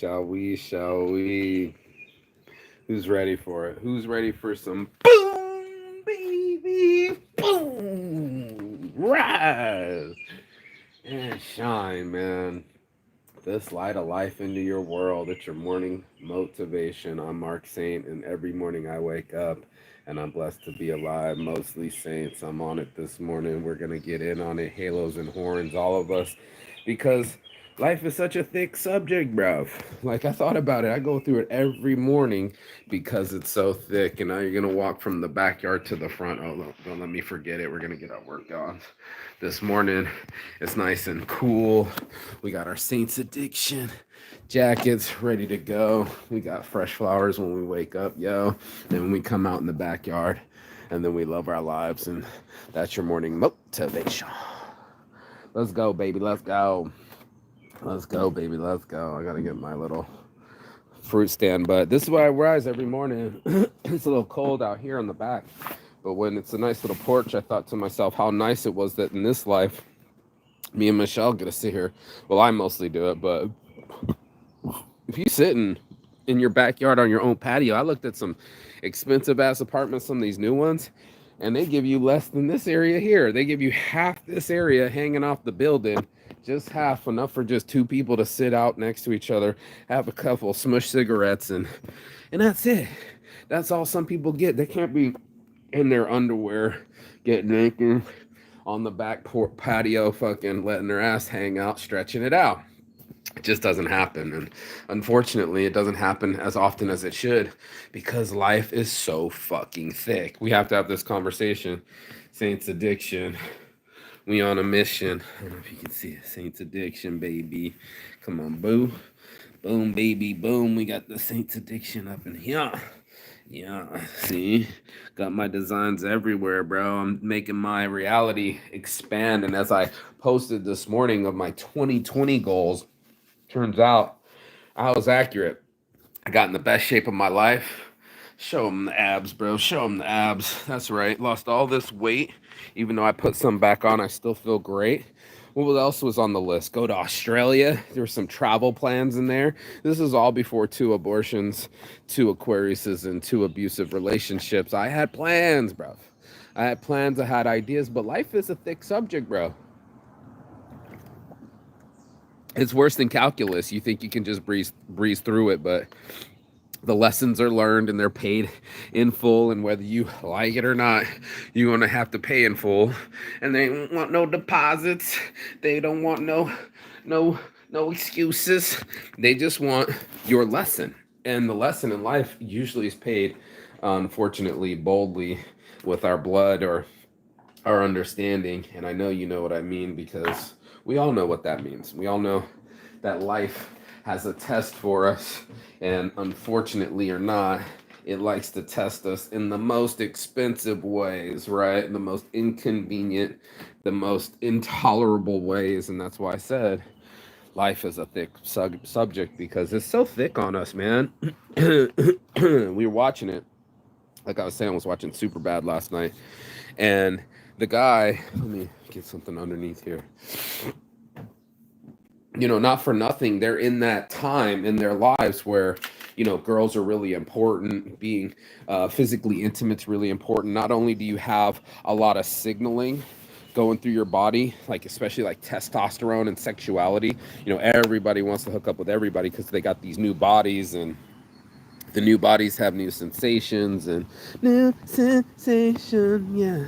Shall we? Shall we? Who's ready for it? Who's ready for some boom, baby? Boom! Rise and shine, man. This light of life into your world. It's your morning motivation. I'm Mark Saint, and every morning I wake up and I'm blessed to be alive. Mostly Saints. I'm on it this morning. We're going to get in on it. Halos and horns, all of us. Because life is such a thick subject, bro. Like, I thought about it. I go through it every morning because it's so thick. And now you're going to walk from the backyard to the front. Oh, don't let me forget it. We're going to get our work on this morning. It's nice and cool. We got our Saints Addiction jackets ready to go. We got fresh flowers when we wake up, yo. Then when we come out in the backyard, and then we love our lives, and that's your morning motivation. Let's go, baby. Let's go. Let's go, baby. Let's go. I gotta get my little fruit stand, but this is why I rise every morning. It's a little cold out here on the back, but when it's a nice little porch, I thought to myself how nice it was that in this life, me and Michelle get to sit here. Well, I mostly do it, but if you sitting in your backyard on your own patio, I looked at some expensive ass apartments, some of these new ones, and they give you less than this area here. They give you half this area hanging off the building, just half, enough for just two people to sit out next to each other, have a couple smush cigarettes, and that's it. That's all some people get. They can't be in their underwear, getting naked on the back patio, fucking letting their ass hang out, stretching it out. It just doesn't happen. And unfortunately, it doesn't happen as often as it should because life is so fucking thick. We have to have this conversation. Saints Addiction. We on a mission. I don't know if you can see it. Saints Addiction, baby. Come on, boo. Boom, baby, boom. We got the Saints Addiction up in here. Yeah, see, got my designs everywhere, bro. I'm making my reality expand. And as I posted this morning of my 2020 goals, turns out I was accurate. I got in the best shape of my life. Show them the abs, bro. Show them the abs. That's right. Lost all this weight. Even though I put some back on, I still feel great. What else was on the list? Go to Australia. There were some travel plans in there. This is all before 2 abortions, 2 Aquariuses, and 2 abusive relationships. I had plans, bro. I had plans. I had ideas, but life is a thick subject, bro. It's worse than calculus. You think you can just breeze through it, but the lessons are learned and they're paid in full, and whether you like it or not, you're gonna have to pay in full. And they don't want no deposits. They don't want no excuses. They just want your lesson. And the lesson in life usually is paid, unfortunately, boldly with our blood or our understanding. And I know you know what I mean because we all know what that means. We all know that life has a test for us, and unfortunately or not, it likes to test us in the most expensive ways, right? The most inconvenient, the most intolerable ways. And that's why I said life is a thick subject because it's so thick on us, man. We were watching it. Like I was saying, I was watching Superbad last night, and the guy, let me get something underneath here. You know, not for nothing, they're in that time in their lives where, you know, girls are really important. Being physically intimate's really important. Not only do you have a lot of signaling going through your body, like especially like testosterone and sexuality. You know, everybody wants to hook up with everybody because they got these new bodies, and the new bodies have new sensations and new sensation. Yeah.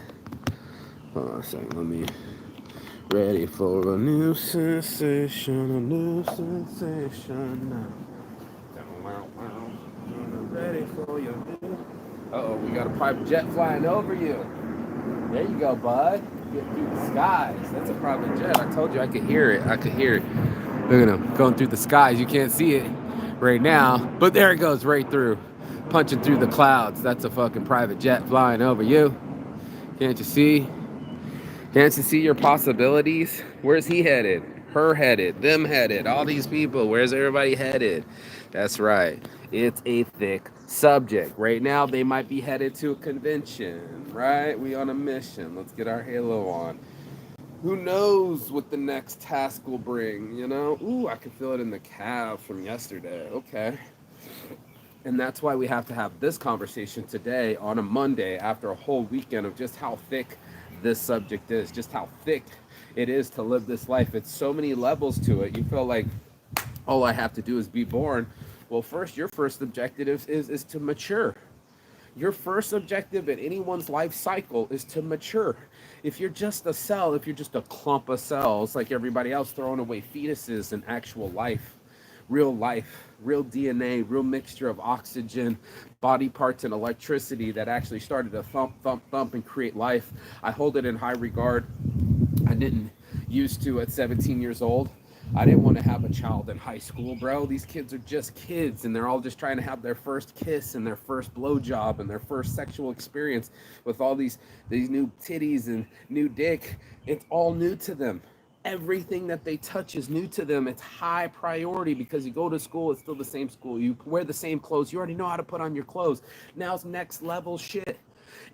Hold on a second. Let me. Ready for a new sensation, a new sensation now. Ready for your new. Uh-oh, we got a private jet flying over you. There you go, bud. Get through the skies. That's a private jet. I told you I could hear it. I could hear it. Look at him going through the skies. You can't see it right now, but there it goes right through. Punching through the clouds. That's a fucking private jet flying over you. Can't you see? Can't you see your possibilities? Where's he headed? Her headed? Them headed? All these people. Where's everybody headed? That's right. It's a thick subject. Right now, they might be headed to a convention, right? We on a mission. Let's get our halo on. Who knows what the next task will bring, you know? Ooh, I can feel it in the calves from yesterday. Okay. And that's why we have to have this conversation today on a Monday after a whole weekend of just how thick this subject is, just how thick it is to live this life. It's so many levels to it. You feel like all I have to do is be born. Well, first, your first objective is to mature. Your first objective in anyone's life cycle is to mature. If you're just a cell, if you're just a clump of cells like everybody else throwing away fetuses and actual life, real DNA, real mixture of oxygen, body parts, and electricity that actually started to thump, thump, thump and create life, I hold it in high regard. I didn't used to at 17 years old. I didn't want to have a child in high school, bro. These kids are just kids, and they're all just trying to have their first kiss and their first blowjob and their first sexual experience with all these new titties and new dick. It's all new to them. Everything that they touch is new to them. It's high priority because you go to school, it's still the same school. You wear the same clothes. You already know how to put on your clothes. Now it's next level shit.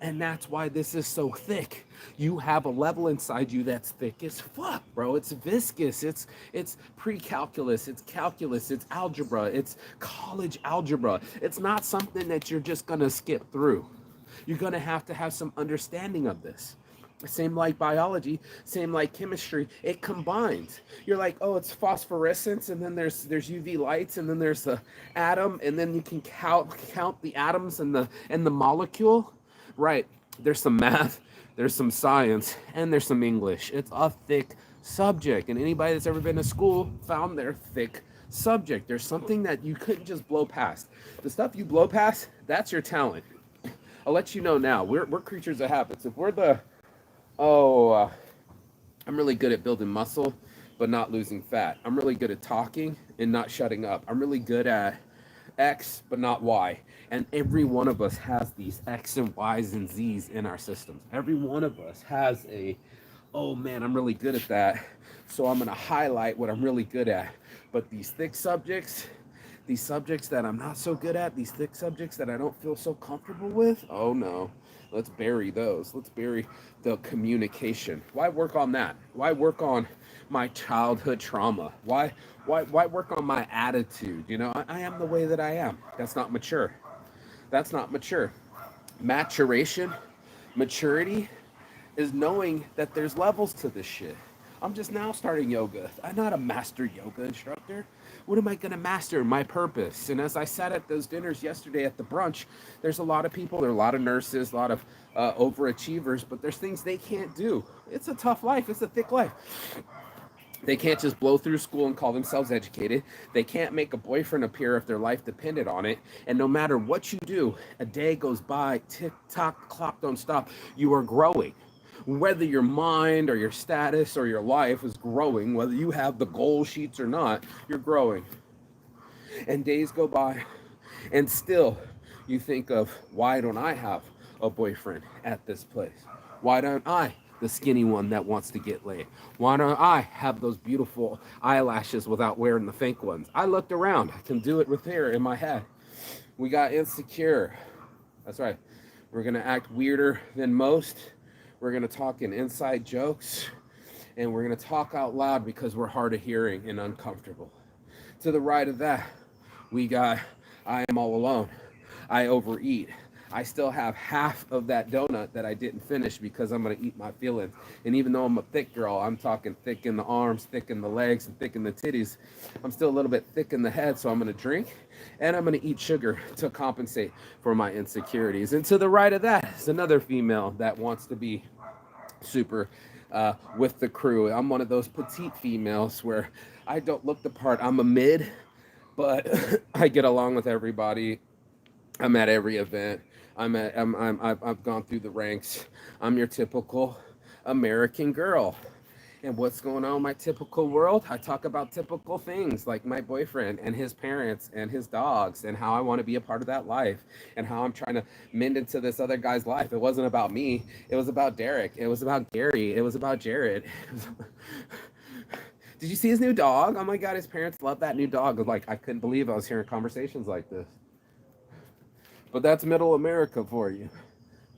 And that's why this is so thick. You have a level inside you that's thick as fuck, bro. It's viscous. It's pre-calculus. It's calculus. It's algebra. It's college algebra. It's not something that you're just gonna skip through. You're gonna have to have some understanding of this. Same like biology, same like chemistry, it combines. You're like, oh, it's phosphorescence, and then there's UV lights, and then there's the atom, and then you can count the atoms and the molecule. Right. There's some math, there's some science, and there's some English. It's a thick subject, and anybody that's ever been to school found their thick subject. There's something that you couldn't just blow past. The stuff you blow past, that's your talent. I'll let you know now. We're creatures of habits. If we're the I'm really good at building muscle, but not losing fat. I'm really good at talking and not shutting up. I'm really good at X, but not Y. And every one of us has these X and Y's and Z's in our systems. Every one of us has oh man, I'm really good at that. So I'm going to highlight what I'm really good at. But these thick subjects, these subjects that I'm not so good at, these thick subjects that I don't feel so comfortable with, oh no. Let's bury those. Let's bury the communication. Why work on that? Why work on my childhood trauma? Why work on my attitude? You know, I am the way that I am. That's not mature. That's not mature. Maturation, maturity is knowing that there's levels to this shit. I'm just now starting yoga. I'm not a master yoga instructor. What am I going to master? My purpose. And as I sat at those dinners yesterday at the brunch, there's a lot of people, there are a lot of nurses, a lot of overachievers, but there's things they can't do. It's a tough life. It's a thick life. They can't just blow through school and call themselves educated. They can't make a boyfriend appear if their life depended on it. And no matter what you do, a day goes by, tick tock, clock don't stop. You are growing. Whether your mind or your status or your life is growing, whether you have the goal sheets or not, you're growing. And days go by, and still you think of, why don't I have a boyfriend at this place? Why don't I, the skinny one that wants to get laid? Why don't I have those beautiful eyelashes without wearing the fake ones? I looked around. I can do it with hair in my head. We got insecure. That's right. We're going to act weirder than most. We're going to talk in inside jokes, and we're going to talk out loud because we're hard of hearing and uncomfortable. To the right of that, we got, I am all alone. I overeat. I still have half of that donut that I didn't finish because I'm going to eat my feelings. And even though I'm a thick girl, I'm talking thick in the arms, thick in the legs, and thick in the titties. I'm still a little bit thick in the head, so I'm going to drink, and I'm going to eat sugar to compensate for my insecurities. And to the right of that is another female that wants to be super with the crew. I'm one of those petite females where I don't look the part. I'm a mid, but I get along with everybody. I'm at every event. I've gone through the ranks. I'm your typical American girl. And what's going on in my typical world? I talk about typical things like my boyfriend and his parents and his dogs and how I want to be a part of that life and how I'm trying to mend into this other guy's life. It wasn't about me. It was about Derek. It was about Gary. It was about Jared. Did you see his new dog? Oh my God, his parents love that new dog. Like, I couldn't believe I was hearing conversations like this. But that's middle America for you.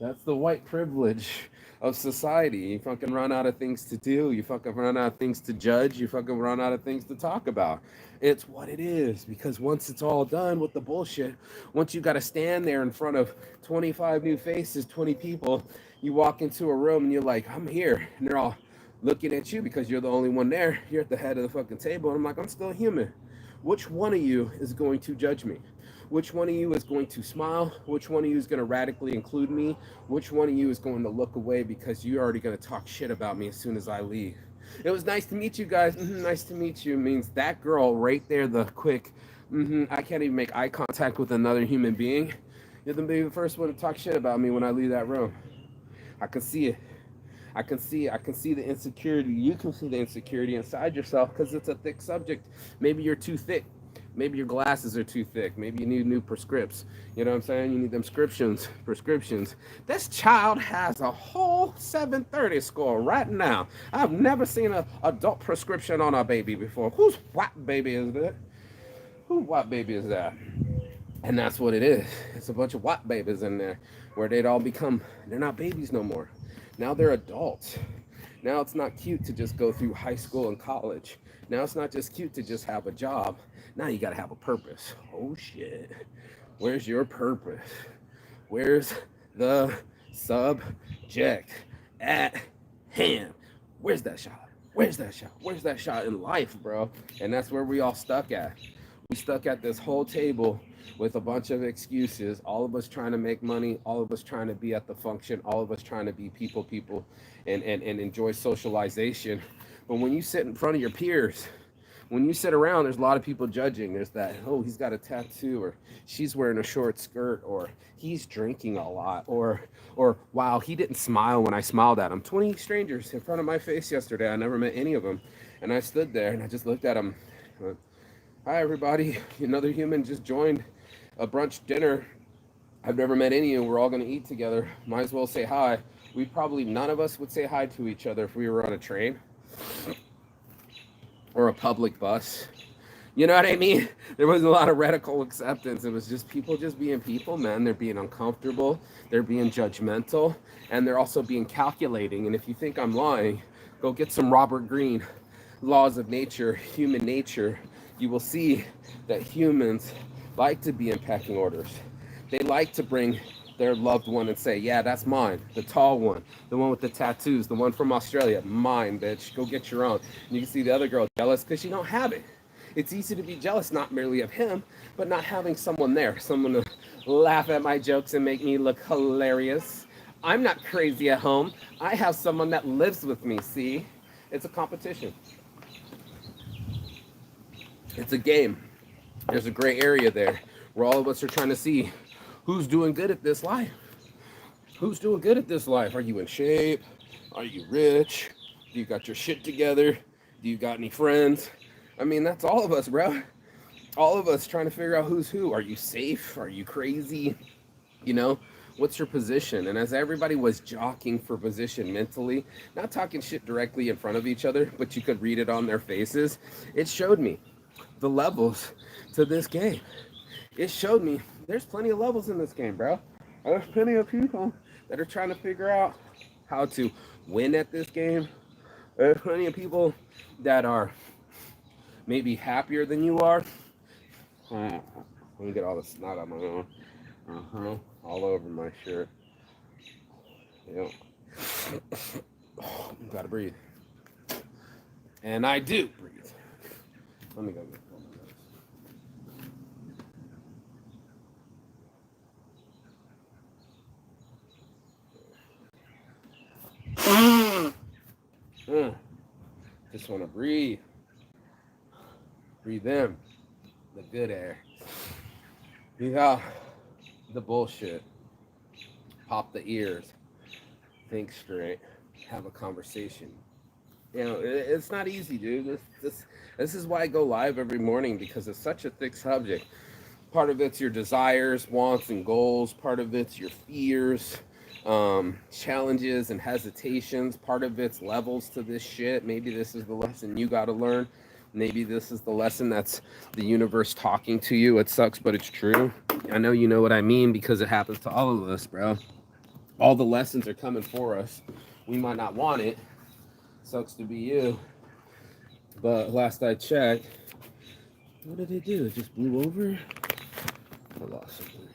That's the white privilege of society. You fucking run out of things to do. You fucking run out of things to judge. You fucking run out of things to talk about. It's what it is. Because once it's all done with the bullshit, once you got to stand there in front of 25 new faces, 20 people, you walk into a room and you're like, I'm here. And they're all looking at you because you're the only one there. You're at the head of the fucking table. And I'm like, I'm still human. Which one of you is going to judge me? Which one of you is going to smile? Which one of you is going to radically include me? Which one of you is going to look away because you're already going to talk shit about me as soon as I leave? It was nice to meet you guys. Nice to meet you means that girl right there, the quick, I can't even make eye contact with another human being. You're the first one to talk shit about me when I leave that room. I can see it. I can see the insecurity. You can see the insecurity inside yourself because it's a thick subject. Maybe you're too thick. Maybe your glasses are too thick. Maybe you need new prescripts. You know what I'm saying? You need them prescriptions. This child has a whole 730 score right now. I've never seen an adult prescription on a baby before. Whose what baby is that? Who what baby is that? And that's what it is. It's a bunch of white babies in there where they'd all become, they're not babies no more. Now they're adults. Now it's not cute to just go through high school and college. Now it's not just cute to just have a job. Now you got to have a purpose. Oh shit. Where's your purpose? Where's the subject at hand? Where's that shot? Where's that shot? Where's that shot in life, bro? And that's where we all stuck at. We stuck at this whole table with a bunch of excuses, all of us trying to make money, all of us trying to be at the function, all of us trying to be people, and enjoy socialization. But when you sit in front of your peers, when you sit around, there's a lot of people judging. There's that, oh, he's got a tattoo, or she's wearing a short skirt, or he's drinking a lot, or wow, he didn't smile when I smiled at him. 20 strangers in front of my face yesterday. I never met any of them. And I stood there and I just looked at them. Hi, everybody. Another human just joined a brunch dinner. I've never met any of you. We're all going to eat together. Might as well say hi. We probably, none of us would say hi to each other if we were on a train or a public bus. You know what I mean? There wasn't a lot of radical acceptance. It was just people just being people, man. They're being uncomfortable. They're being judgmental. And they're also being calculating. And if you think I'm lying, go get some Robert Greene, Laws of Nature, Human Nature. You will see that humans like to be in pecking orders. They like to bring their loved one and say, yeah, that's mine. The tall one, the one with the tattoos, the one from Australia, mine, bitch. Go get your own. And you can see the other girl jealous because she don't have it. It's easy to be jealous, not merely of him, but not having someone there, someone to laugh at my jokes and make me look hilarious. I'm not crazy at home. I have someone that lives with me, see? It's a competition. It's a game. There's a gray area there where all of us are trying to see who's doing good at this life. Who's doing good at this life? Are you in shape? Are you rich? Do you got your shit together? Do you got any friends? I mean, that's all of us, bro. All of us trying to figure out who's who. Are you safe? Are you crazy? You know, what's your position? And as everybody was jockeying for position mentally, not talking shit directly in front of each other, but you could read it on their faces, it showed me the levels to this game. It showed me there's plenty of levels in this game, bro. There's plenty of people that are trying to figure out how to win at this game. There's plenty of people that are maybe happier than you are. Let me get all the snot on my own. All over my shirt. Yep. Gotta breathe. And I do breathe. Let me go get Just want to breathe. Breathe in the good air. Breathe out the bullshit. Pop the ears. Think straight. Have a conversation. You know, it's not easy, dude. This is why I go live every morning, because it's such a thick subject. Part of it's your desires, wants, and goals. Part of it's your fears, challenges and hesitations. Part of it's levels to this shit. Maybe this is the lesson you got to learn. Maybe this is the lesson that's the universe talking to you. It sucks, but it's true. I know what I mean, because it happens to all of us, bro. All the lessons are coming for us. We might not want it. Sucks to be you. But last I checked, what did it do? It just blew over? I lost something.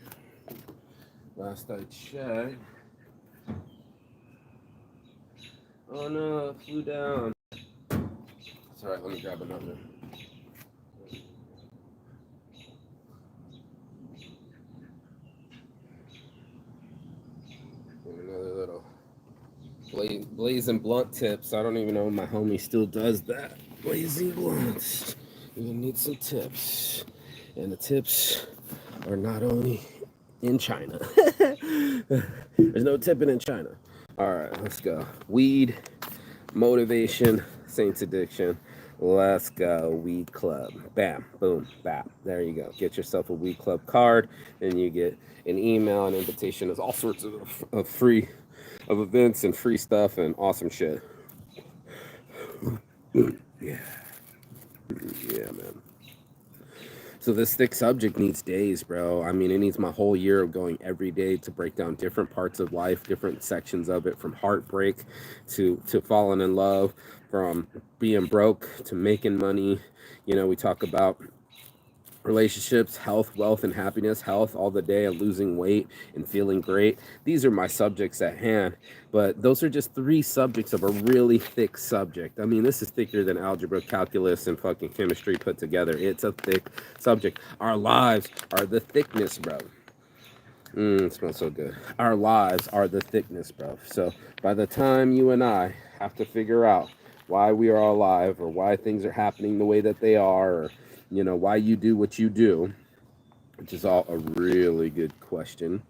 Last I checked. Oh no, it flew down. It's alright, let me grab another. Another little blazing blunt tips. I don't even know if my homie still does that. Blazing blunts. You're gonna need some tips. And the tips are not only in China. There's no tipping in China. Alright, let's go. Weed, motivation, Saints addiction. Let's go. Weed club. Bam, boom, bam. There you go. Get yourself a weed club card, and you get an email, an invitation. There's all sorts of free of events and free stuff and awesome shit. Yeah. Yeah, man. So this thick subject needs days, bro. I mean, it needs my whole year of going every day to break down different parts of life, different sections of it, from heartbreak to falling in love, from being broke to making money. You know, we talk about relationships, health, wealth, and happiness. Health all the day, and losing weight and feeling great. These are my subjects at hand, but those are just 3 subjects of a really thick subject. I mean, this is thicker than algebra, calculus, and fucking chemistry put together. It's a thick subject. Our lives are the thickness, bro. It smells so good. Our lives are the thickness, bro. So by the time you and I have to figure out why we are alive, or why things are happening the way that they are, or you know, why you do what you do, which is all a really good question.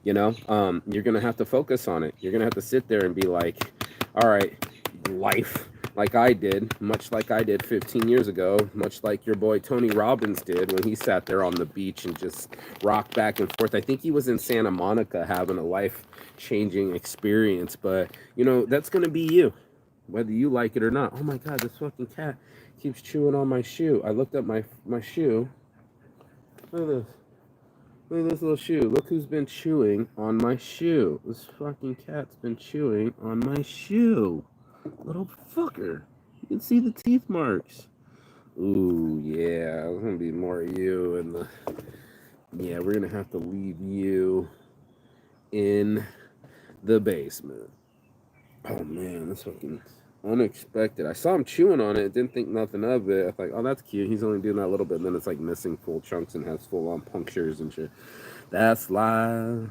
You know, you're gonna have to focus on it. You're gonna have to sit there and be like, all right, life, like I did, much like I did 15 years ago, much like your boy Tony Robbins did when he sat there on the beach and just rocked back and forth. I think he was in Santa Monica having a life-changing experience, but you know, that's gonna be you, whether you like it or not. Oh my God, this fucking cat keeps chewing on my shoe. I looked up my shoe. Look at this. Look at this little shoe. Look who's been chewing on my shoe. This fucking cat's been chewing on my shoe. Little fucker. You can see the teeth marks. Ooh, yeah. There's gonna be more of you in the... Yeah, we're gonna have to leave you in the basement. Oh man, that's fucking unexpected. I saw him chewing on it, didn't think nothing of it. I thought, oh, that's cute. He's only doing that a little bit, and then it's like missing full chunks and has full on punctures and shit. That's life.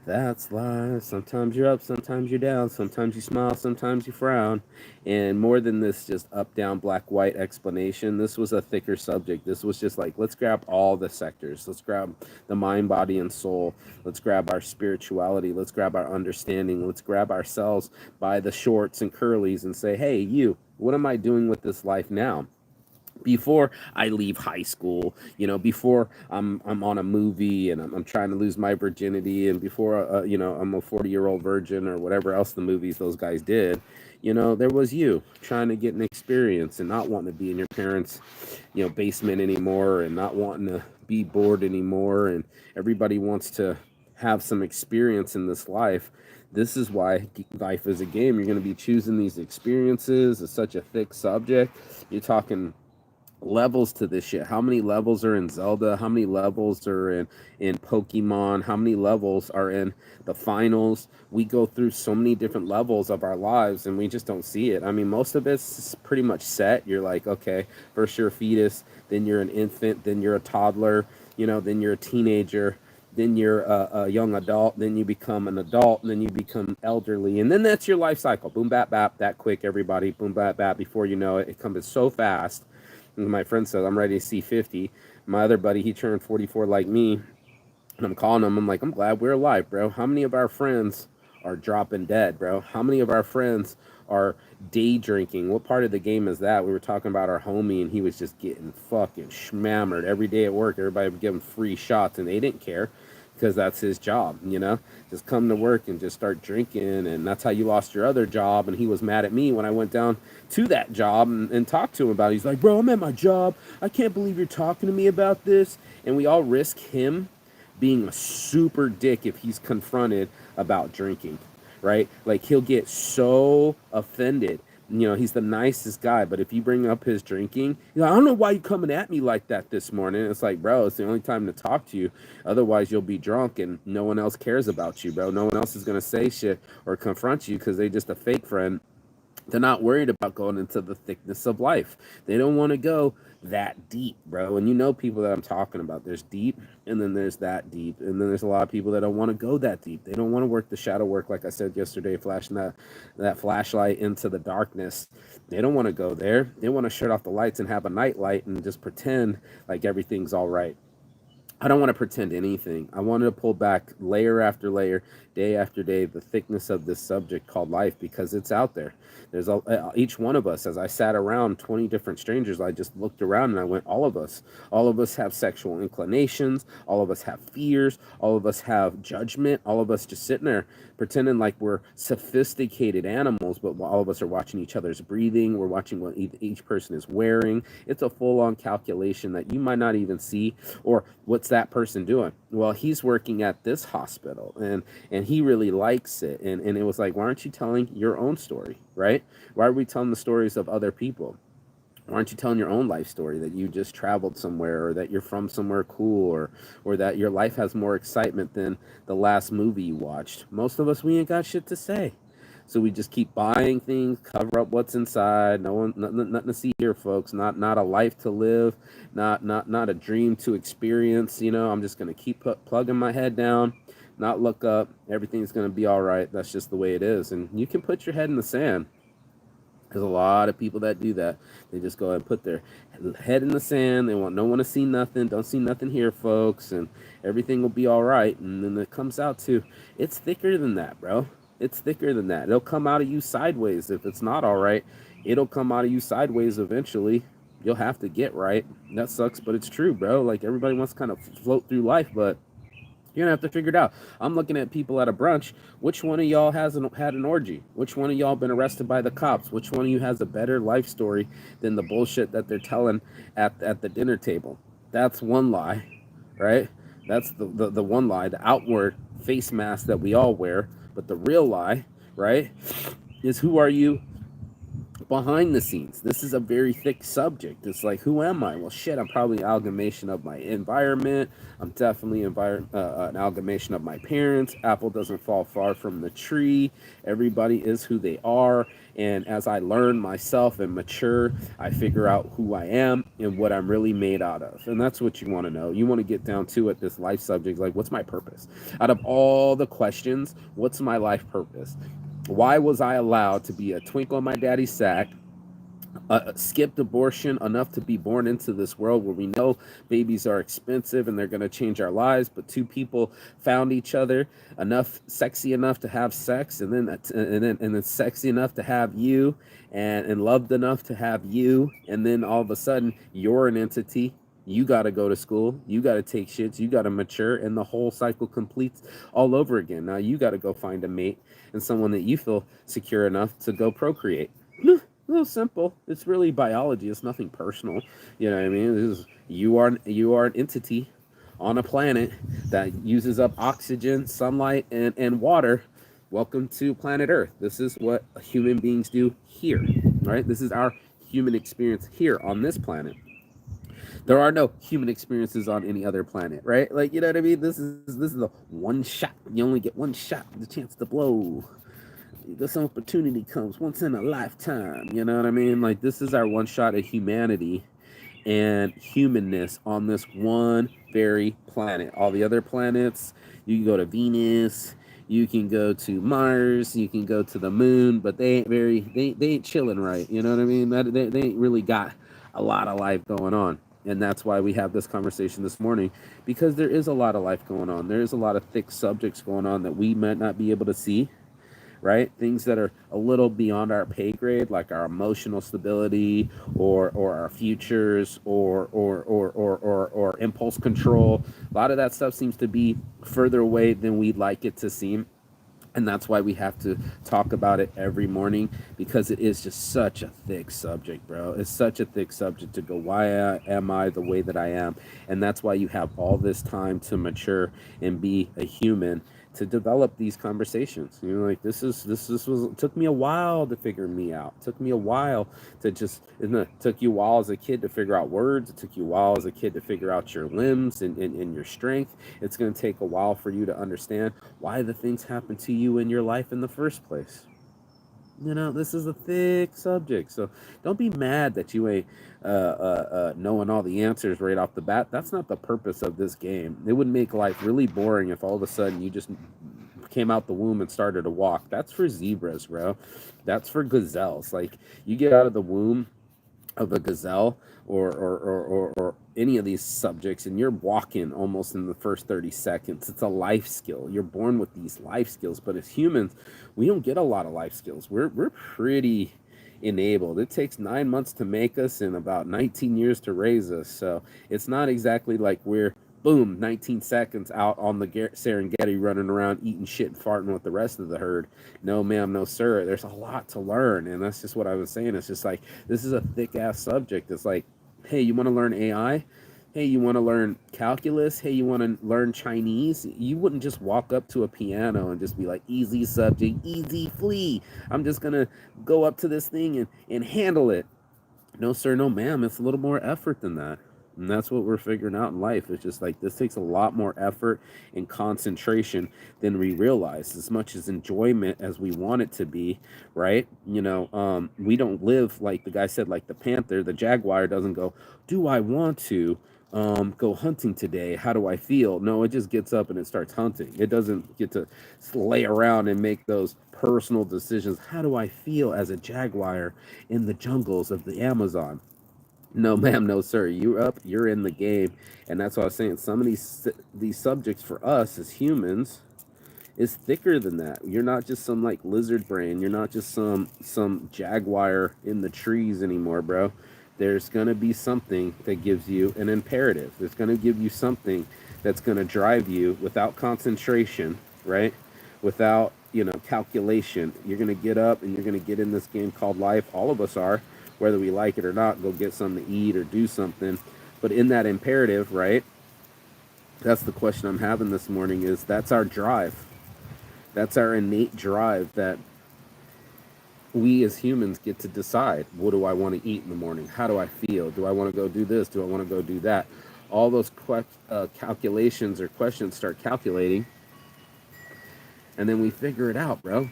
That's life. Sometimes you're up, sometimes you're down, sometimes you smile, sometimes you frown. And more than this just up, down, black, white explanation, this was a thicker subject. This was just like, let's grab all the sectors. Let's grab the mind, body, and soul. Let's grab our spirituality. Let's grab our understanding. Let's grab ourselves by the shorts and curlies and say, hey, you, what am I doing with this life now? Before I leave high school, you know, before I'm on a movie and I'm trying to lose my virginity, and before you know, I'm a 40-year-old virgin or whatever else the movies those guys did, you know, there was you trying to get an experience and not wanting to be in your parents', you know, basement anymore, and not wanting to be bored anymore, and everybody wants to have some experience in this life. This is why life is a game. You're going to be choosing these experiences. It's such a thick subject. You're talking levels to this shit. How many levels are in Zelda? How many levels are in Pokemon? How many levels are in the finals? We go through so many different levels of our lives, and we just don't see it. I mean, most of it's pretty much set. You're like, okay, first you're a fetus, then you're an infant, then you're a toddler, you know, then you're a teenager, then you're a young adult, then you become an adult, and then you become elderly, and then that's your life cycle. Boom, bap, bap, that quick, everybody. Boom, bap, bap. Before you know it, it comes so fast. My friend says, I'm ready to see 50. My other buddy, he turned 44 like me. And I'm calling him. I'm like, I'm glad we're alive, bro. How many of our friends are dropping dead, bro? How many of our friends are day drinking? What part of the game is that? We were talking about our homie, and he was just getting fucking schmammered. Every day at work, everybody would give him free shots, and they didn't care because that's his job, you know? Just come to work and just start drinking, and that's how you lost your other job. And he was mad at me when I went down to that job and talked to him about it. He's like, bro, I'm at my job. I can't believe you're talking to me about this. And we all risk him being a super dick if he's confronted about drinking. right? Like he'll get so offended. You know, he's the nicest guy, but if you bring up his drinking, you know, I don't know why you coming at me like that this morning. It's like, bro, it's the only time to talk to you. Otherwise, you'll be drunk and no one else cares about you, bro. No one else is gonna say shit or confront you because they just a fake friend. They're not worried about going into the thickness of life. They don't want to go that deep, bro. And you know people that I'm talking about. There's deep and then there's that deep. And then there's a lot of people that don't want to go that deep. They don't want to work the shadow work, like I said yesterday, flashing that flashlight into the darkness. They don't want to go there. They want to shut off the lights and have a night light and just pretend like everything's all right. I don't want to pretend anything. I wanted to pull back layer after layer, day after day, the thickness of this subject called life because it's out there. There's each one of us. As I sat around 20 different strangers, I just looked around and I went, all of us. All of us have sexual inclinations. All of us have fears. All of us have judgment. All of us just sitting there pretending like we're sophisticated animals, but all of us are watching each other's breathing. We're watching what each person is wearing. It's a full-on calculation that you might not even see. Or what's that person doing? Well, he's working at this hospital and he really likes it. And it was like, why aren't you telling your own story, right? Why are we telling the stories of other people? Why aren't you telling your own life story that you just traveled somewhere or that you're from somewhere cool or that your life has more excitement than the last movie you watched? Most of us, we ain't got shit to say. So we just keep buying things, cover up what's inside. No one, nothing to see here, folks. Not a life to live, not a dream to experience. You know, I'm just gonna keep plugging my head down, not look up. Everything's gonna be all right. That's just the way it is. And you can put your head in the sand. There's a lot of people that do that. They just go and put their head in the sand. They want no one to see nothing. Don't see nothing here, folks, and everything will be all right. And then it comes out to, it's thicker than that, bro. It's thicker than that. It'll come out of you sideways. If it's not all right, it'll come out of you sideways eventually. You'll have to get right. That sucks, but it's true, bro. Like everybody wants to kind of float through life, but you're gonna have to figure it out. I'm looking at people at a brunch. Which one of y'all hasn't had an orgy? Which one of y'all been arrested by the cops? Which one of you has a better life story than the bullshit that they're telling at the dinner table? That's one lie, right? That's the one lie, the outward face mask that we all wear. But the real lie, right, is who are you behind the scenes? This is a very thick subject. It's like, who am I? Well, shit, I'm probably an amalgamation of my environment. I'm definitely an amalgamation of my parents. Apple doesn't fall far from the tree. Everybody is who they are. And as I learn myself and mature, I figure out who I am and what I'm really made out of. And that's what you want to know. You want to get down to it, this life subject, like, what's my purpose? Out of all the questions, what's my life purpose? Why was I allowed to be a twinkle in my daddy's sack, skipped abortion enough to be born into this world where we know babies are expensive and they're going to change our lives, but two people found each other enough, sexy enough to have sex, and then sexy enough to have you, and loved enough to have you, and then all of a sudden you're an entity. You got to go to school. You got to take shits. You got to mature, and the whole cycle completes all over again. Now you got to go find a mate and someone that you feel secure enough to go procreate. A little simple. It's really biology. It's nothing personal. You know what I mean? This is, you are an entity on a planet that uses up oxygen, sunlight, and water. Welcome to planet Earth. This is what human beings do here. Right? This is our human experience here on this planet. There are no human experiences on any other planet, right? Like, you know what I mean? This is the one shot. You only get one shot, the chance to blow. This opportunity comes once in a lifetime. You know what I mean? Like, this is our one shot at humanity and humanness on this one very planet. All the other planets, you can go to Venus, you can go to Mars, you can go to the moon, but they ain't chilling right. You know what I mean? They ain't really got a lot of life going on. And that's why we have this conversation this morning, because there is a lot of life going on. There is a lot of thick subjects going on that we might not be able to see, right? Things that are a little beyond our pay grade, like our emotional stability or our futures or impulse control. A lot of that stuff seems to be further away than we'd like it to seem. And that's why we have to talk about it every morning, because it is just such a thick subject, bro. It's such a thick subject to go, why am I the way that I am? And that's why you have all this time to mature and be a human to develop these conversations. You know, like this was took me a while to figure me out. It took me a while to just it took you a while as a kid to figure out words. It took you a while as a kid to figure out your limbs and your strength. It's going to take a while for you to understand why the things happen to you in your life in the first place. You know, this is a thick subject, so don't be mad that you ain't knowing all the answers right off the bat. That's not the purpose of this game. It would make life really boring if all of a sudden you just came out the womb and started to walk. That's for zebras, bro. That's for gazelles. Like, you get out of the womb of a gazelle or any of these subjects, and you're walking almost in the first 30 seconds. It's a life skill. You're born with these life skills, but as humans, we don't get a lot of life skills. We're pretty enabled. It takes 9 months to make us and about 19 years to raise us. So it's not exactly like we're boom 19 seconds out on the Serengeti running around eating shit and farting with the rest of the herd. No ma'am, no sir. There's a lot to learn, and that's just what I was saying. It's just like, this is a thick ass subject. It's like, hey, you want to learn AI? Hey, you want to learn calculus? Hey, you want to learn Chinese? You wouldn't just walk up to a piano and just be like, easy subject, easy flea. I'm just going to go up to this thing and handle it. No, sir, no, ma'am. It's a little more effort than that. And that's what we're figuring out in life. It's just like, this takes a lot more effort and concentration than we realize. As much as enjoyment as we want it to be, right? You know, we don't live like the guy said, like the panther, the jaguar doesn't go, do I want to go hunting today? How do I feel? No, it just gets up and it starts hunting. It doesn't get to lay around and make those personal decisions. How do I feel as a jaguar in the jungles of the Amazon? No, ma'am, no, sir. You're up. You're in the game, and that's what I was saying. Some of these subjects for us as humans is thicker than that. You're not just some like lizard brain. You're not just some jaguar in the trees anymore, bro. There's gonna be something that gives you an imperative. There's gonna give you something that's gonna drive you without concentration, right? Without calculation. You're gonna get up and you're gonna get in this game called life. All of us are, whether we like it or not. Go get something to eat or do something. But in that imperative, right? That's the question I'm having this morning. Is that's our drive. That's our innate drive that we as humans get to decide. What do I want to eat in the morning? How do I feel? Do I want to go do this? Do I want to go do that? All those calculations or questions start calculating, and then we figure it out, bro.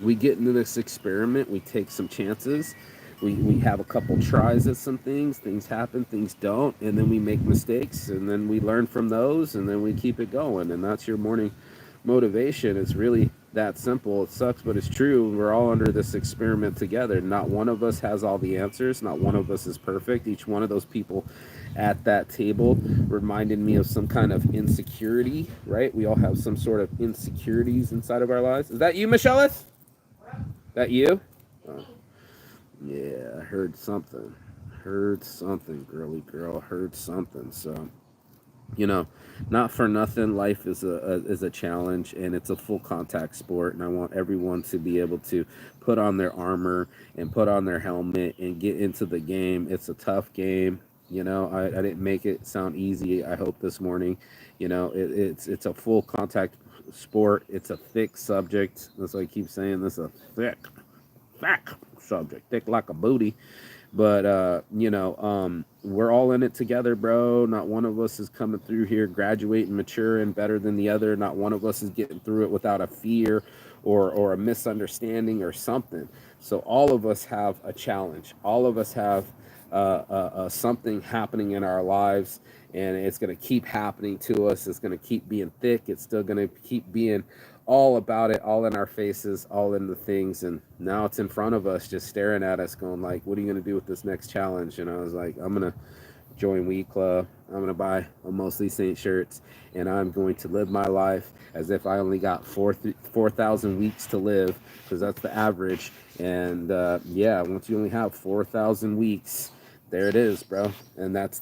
We get into this experiment. We take some chances. We have a couple tries at some things happen, things don't, and then we make mistakes, and then we learn from those, and then we keep it going. And that's your morning motivation. It's really that simple. It sucks, but it's true. We're all under this experiment together. Not one of us has all the answers. Not one of us is perfect. Each one of those people at that table reminded me of some kind of insecurity, right? We all have some sort of insecurities inside of our lives. Is that you, Michelle? That you? Oh. Yeah, I heard something. Heard something, girly girl. Heard something. So, not for nothing, life is a challenge, and it's a full contact sport, and I want everyone to be able to put on their armor and put on their helmet and get into the game. It's a tough game. I didn't make it sound easy, I hope, this morning. It's a full contact sport. It's a thick subject. That's why I keep saying this, a thick subject, thick like a booty. But we're all in it together, bro. Not one of us is coming through here graduating, maturing better than the other. Not one of us is getting through it without a fear or a misunderstanding or something. So all of us have a challenge. All of us have something happening in our lives, and it's going to keep happening to us. It's going to keep being thick. It's still going to keep being all about it, all in our faces, all in the things. And now it's in front of us, just staring at us, going like, what are you going to do with this next challenge? And I was like, I'm going to join Weed Club. I'm going to buy a Mostly Saint shirts, and I'm going to live my life as if I only got 4,000 weeks to live, because that's the average. And once you only have 4,000 weeks, there it is, bro. And that's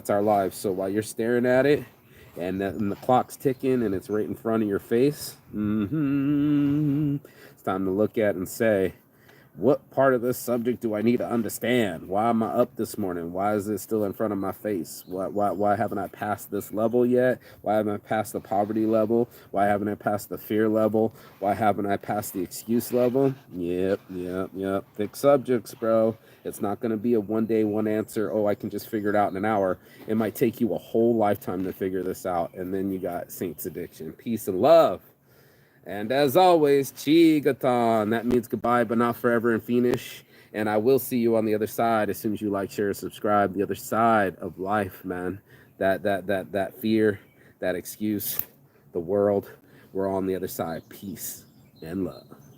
our lives. So while you're staring at it, and the clock's ticking, and it's right in front of your face, it's time to look at and say, What part of this subject do I need to understand? Why am I up this morning? Why is it still in front of my face? Why haven't I passed this level yet? Why haven't I passed the poverty level? Why haven't I passed the fear level? Why haven't I passed the excuse level? Yep. Thick subjects, bro. It's not going to be a one day, one answer. Oh, I can just figure it out in an hour. It might take you a whole lifetime to figure this out. And then you got Saints Addiction. Peace and love. And as always, Chigaton. That means goodbye, but not forever in Phoenix. And I will see you on the other side as soon as you like, share, subscribe. The other side of life, man. That fear, that excuse, the world. We're all on the other side. Peace and love.